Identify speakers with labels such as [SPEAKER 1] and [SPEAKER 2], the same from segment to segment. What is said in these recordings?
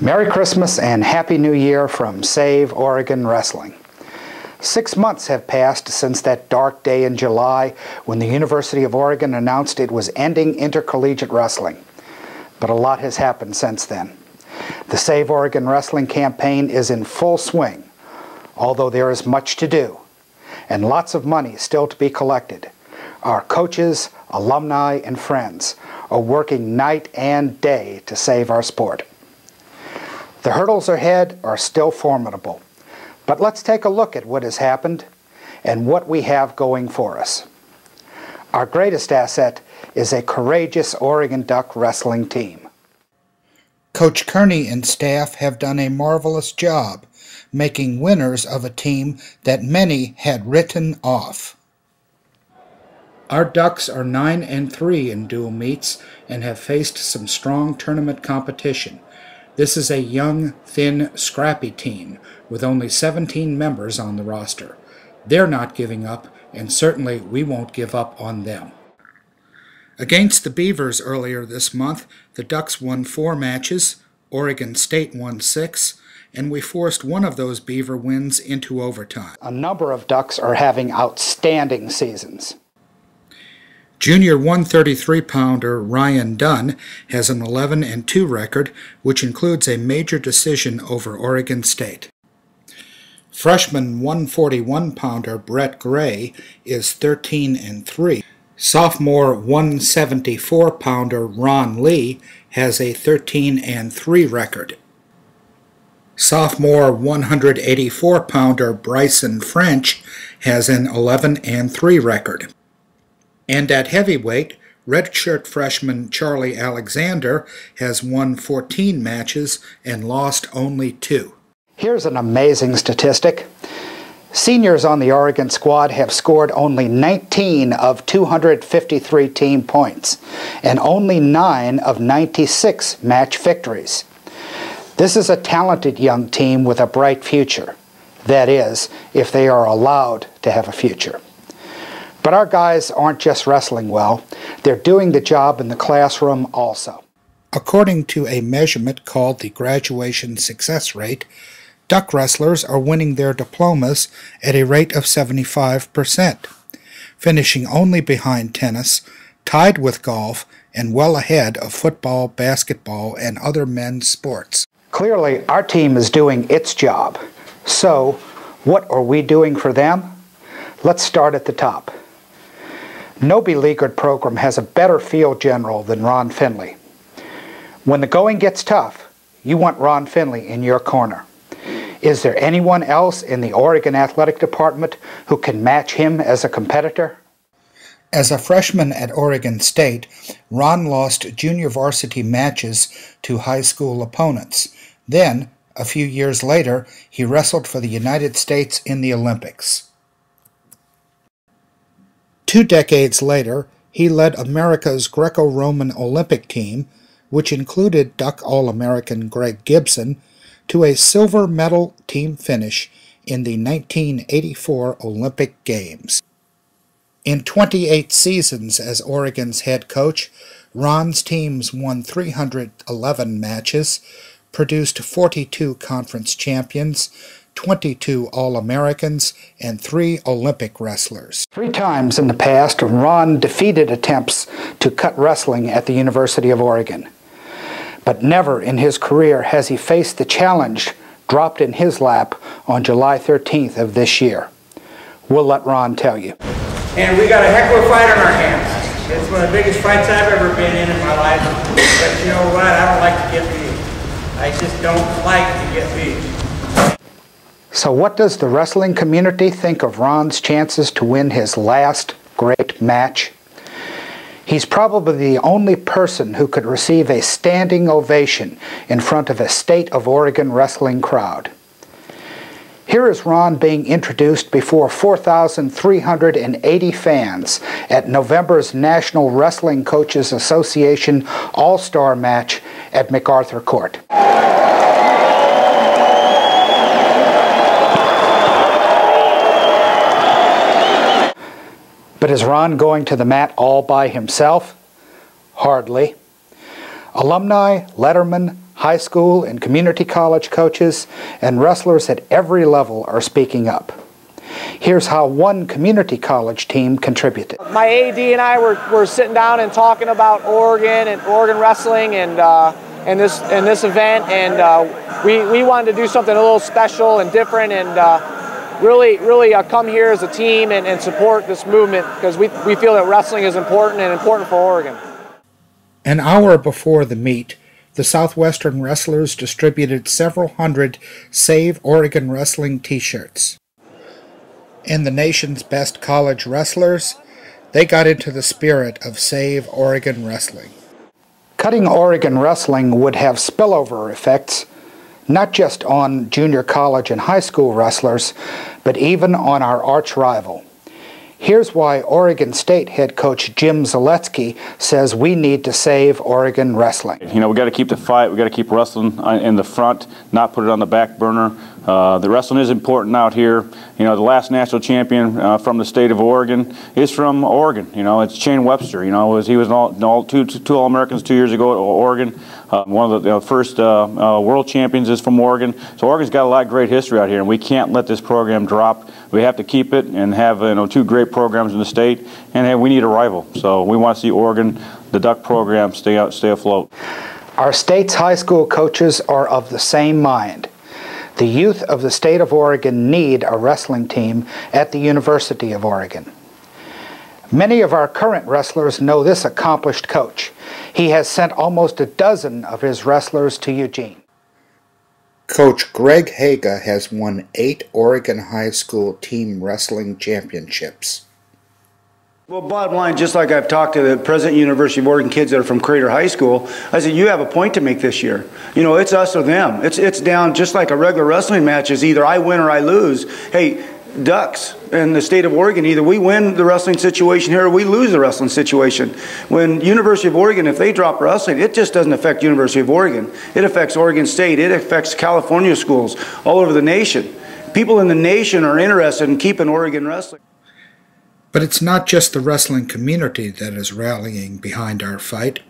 [SPEAKER 1] Merry Christmas and Happy New Year from Save Oregon Wrestling. 6 months have passed since that dark day in July when the University of Oregon announced it was ending intercollegiate wrestling. But a lot has happened since then. The Save Oregon Wrestling campaign is in full swing, although there is much to do, and lots of money still to be collected. Our coaches, alumni, and friends are working night and day to save our sport. The hurdles ahead are still formidable, but let's take a look at what has happened and what we have going for us. Our greatest asset is a courageous Oregon Duck wrestling team. Coach Kearney and staff have done a marvelous job making winners of a team that many had written off. Our Ducks are 9-3 in dual meets and have faced some strong tournament competition. This is a young, thin, scrappy team with only 17 members on the roster. They're not giving up, and certainly we won't give up on them. Against the Beavers earlier this month, the Ducks won 4 matches, Oregon State won 6, and we forced one of those Beaver wins into overtime. A number of Ducks are having outstanding seasons. Junior 133-pounder Ryan Dunn has an 11-2 record, which includes a major decision over Oregon State. Freshman 141-pounder Brett Gray is 13-3. Sophomore 174-pounder Ron Lee has a 13-3 record. Sophomore 184-pounder Bryson French has an 11-3 record. And at heavyweight, redshirt freshman Charlie Alexander has won 14 matches and lost only 2. Here's an amazing statistic. Seniors on the Oregon squad have scored only 19 of 253 team points and only 9 of 96 match victories. This is a talented young team with a bright future. That is, if they are allowed to have a future. But our guys aren't just wrestling well, they're doing the job in the classroom also. According to a measurement called the Graduation Success Rate, Duck wrestlers are winning their diplomas at a rate of 75%, finishing only behind tennis, tied with golf, and well ahead of football, basketball, and other men's sports. Clearly, our team is doing its job. So, what are we doing for them? Let's start at the top. No beleaguered program has a better field general than Ron Finley. When the going gets tough, you want Ron Finley in your corner. Is there anyone else in the Oregon Athletic Department who can match him as a competitor? As a freshman at Oregon State, Ron lost junior varsity matches to high school opponents. Then, a few years later, he wrestled for the United States in the Olympics. 2 decades later, he led America's Greco-Roman Olympic team, which included Duck All-American Greg Gibson, to a silver medal team finish in the 1984 Olympic Games. In 28 seasons as Oregon's head coach, Ron's teams won 311 matches, produced 42 conference champions, 22 All-Americans, and 3 Olympic wrestlers. 3 times in the past, Ron defeated attempts to cut wrestling at the University of Oregon. But never in his career has he faced the challenge dropped in his lap on July 13th of this year. We'll let Ron tell you.
[SPEAKER 2] And we got a heck of a fight on our hands. It's one of the biggest fights I've ever been in my life. But you know what? I don't like to get beat. I just don't like to get beat.
[SPEAKER 1] So what does the wrestling community think of Ron's chances to win his last great match? He's probably the only person who could receive a standing ovation in front of a State of Oregon wrestling crowd. Here is Ron being introduced before 4,380 fans at November's National Wrestling Coaches Association All-Star match at MacArthur Court. But is Ron going to the mat all by himself? Hardly. Alumni, lettermen, High school and community college coaches and wrestlers at every level are speaking up. Here's how one community college team contributed.
[SPEAKER 3] My AD and I were sitting down and talking about Oregon and Oregon wrestling and this event, and we wanted to do something a little special and different, and really come here as a team and support this movement, because we feel that wrestling is important and important for Oregon.
[SPEAKER 1] An hour before the meet, the Southwestern wrestlers distributed several hundred Save Oregon Wrestling t-shirts. And the nation's best college wrestlers, they got into the spirit of Save Oregon Wrestling. Cutting Oregon wrestling would have spillover effects, not just on junior college and high school wrestlers, but even on our arch rival. Here's why Oregon State head coach Jim Zaletsky says we need to save Oregon wrestling.
[SPEAKER 4] You know, we got to keep the fight. We got to keep wrestling in the front, not put it on the back burner. The wrestling is important out here. You know, the last national champion from the state of Oregon is from Oregon. You know, it's Shane Webster. You know, he was two All-Americans 2 years ago at Oregon. One of the first world champions is from Oregon. So Oregon's got a lot of great history out here, and we can't let this program drop. We have to keep it and have two great programs in the state, and hey, we need a rival. So we want to see Oregon, the Duck program, stay afloat.
[SPEAKER 1] Our state's high school coaches are of the same mind. The youth of the state of Oregon need a wrestling team at the University of Oregon. Many of our current wrestlers know this accomplished coach. He has sent almost a dozen of his wrestlers to Eugene. Coach Greg Haga has won 8 Oregon high school team wrestling championships.
[SPEAKER 5] Well, bottom line, just like I've talked to the present University of Oregon kids that are from Crater High School, I said, you have a point to make this year. You know, it's us or them. It's down just like a regular wrestling match is either I win or I lose. Hey, Ducks in the state of Oregon, either we win the wrestling situation here or we lose the wrestling situation. When University of Oregon, if they drop wrestling, it just doesn't affect University of Oregon. It affects Oregon State. It affects California schools all over the nation. People in the nation are interested in keeping Oregon wrestling.
[SPEAKER 1] But it's not just the wrestling community that is rallying behind our fight.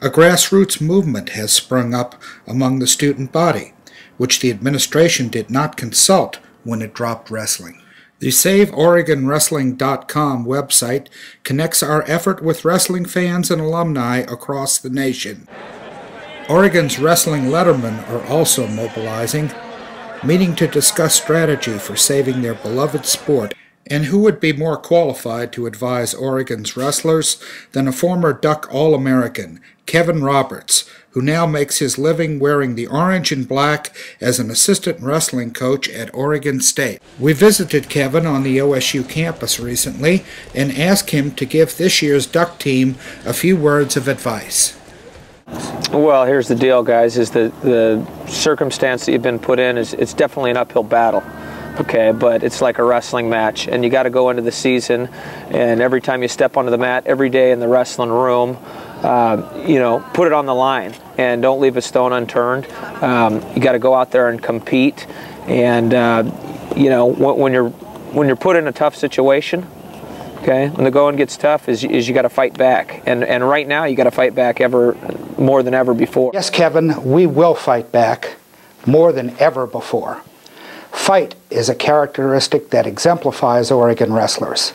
[SPEAKER 1] A grassroots movement has sprung up among the student body, which the administration did not consult when it dropped wrestling. The SaveOregonWrestling.com website connects our effort with wrestling fans and alumni across the nation. Oregon's wrestling lettermen are also mobilizing, meeting to discuss strategy for saving their beloved sport. And who would be more qualified to advise Oregon's wrestlers than a former Duck All-American, Kevin Roberts, who now makes his living wearing the orange and black as an assistant wrestling coach at Oregon State. We visited Kevin on the OSU campus recently and asked him to give this year's Duck team a few words of advice.
[SPEAKER 3] Well, here's the deal, guys, is the circumstance that you've been put in it's definitely an uphill battle. Okay, but it's like a wrestling match, and you got to go into the season, and every time you step onto the mat, every day in the wrestling room, you know, put it on the line, and don't leave a stone unturned. You got to go out there and compete, and you know, when you're put in a tough situation, okay, when the going gets tough, is you got to fight back, and right now you got to fight back ever more than ever before.
[SPEAKER 1] Yes, Kevin, we will fight back more than ever before. Fight is a characteristic that exemplifies Oregon wrestlers.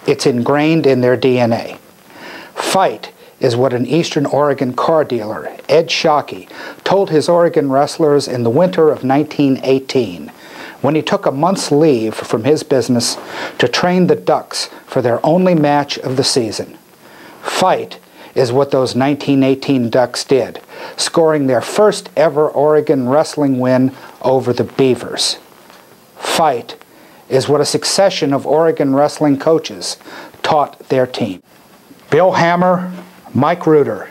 [SPEAKER 1] It's ingrained in their DNA. Fight is what an Eastern Oregon car dealer, Ed Shockey, told his Oregon wrestlers in the winter of 1918 when he took a month's leave from his business to train the Ducks for their only match of the season. Fight is what those 1918 Ducks did, scoring their first ever Oregon wrestling win over the Beavers. Fight is what a succession of Oregon wrestling coaches taught their team. Bill Hammer, Mike Reuter,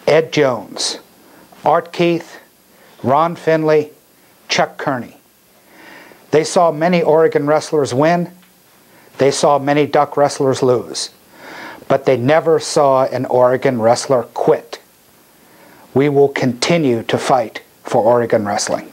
[SPEAKER 1] Ed Jones, Art Keith, Ron Finley, Chuck Kearney. They saw many Oregon wrestlers win. They saw many Duck wrestlers lose. But they never saw an Oregon wrestler quit. We will continue to fight for Oregon wrestling.